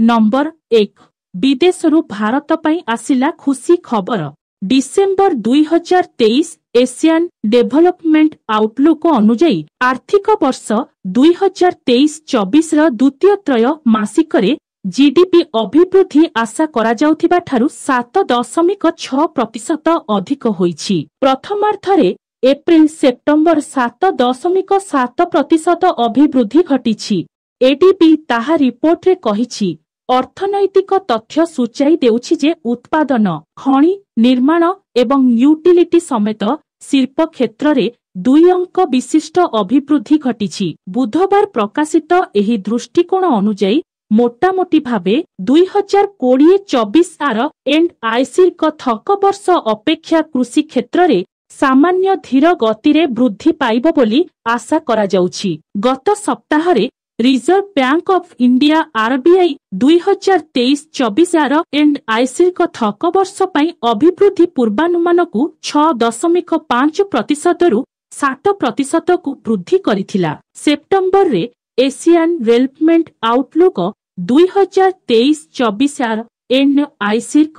Number 1 विदेशरू Bharat पई आसिला खुशी खबर। डिसेंबर 2023 एशियन डेवलपमेंट आउटलुक अनुजाई आर्थिक वर्ष 2023-24 द्वितीय त्रय मासिकरे जीडीपी अभिवृद्धि आशा करा जाउथिबा ठारू 7.6% अधिक होईछि। प्रथमार्धरे एप्रिल सेप्टेम्बर 7.7% अभिवृद्धि घटिछि। एडीबी ताहा रिपोर्ट रे कहिछि अर्थनैतिक तथ्य सूचाई देउछि जे उत्पादन, खनि, निर्माण एवं यूटिलिटी समेत शिल्प क्षेत्र रे 2 अंक विशिष्ट अभिवृद्धि घटिछि। बुधवार प्रकाशित एही दृष्टिकोण अनुजाई मोटामोटी भावे 2020-24 आर एंड आईसी थक वर्ष अपेक्षा कृषि क्षेत्र रे सामान्य धीर गति रे वृद्धि पाइब बोली आशा करा जाउछि। गत सप्ताह रे Reserve Bank of India RBI 2023-24 आर एंड आईसी थक वर्ष पई अभिवृद्धि पूर्वानुमान को 6.5% रु 60% को वृद्धि करिथिला। सेप्टेम्बर रे एशियन डेवलपमेंट आउटलुक 2023-24 आर एंड आईसी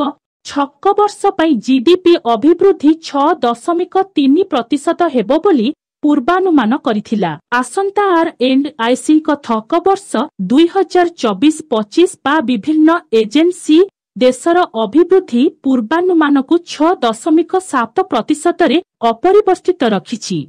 छक वर्ष पई जीडीपी अभिवृद्धि 6.3% हेबो बोली पूर्वानुमान करिथिला। आसंता आर एंड आईसी थक वर्ष 2024-25 बा विभिन्न एजेंसी देशर अभिवृद्धि पूर्वानुमान को 6.7% रे अपरिवर्तित रखिछि।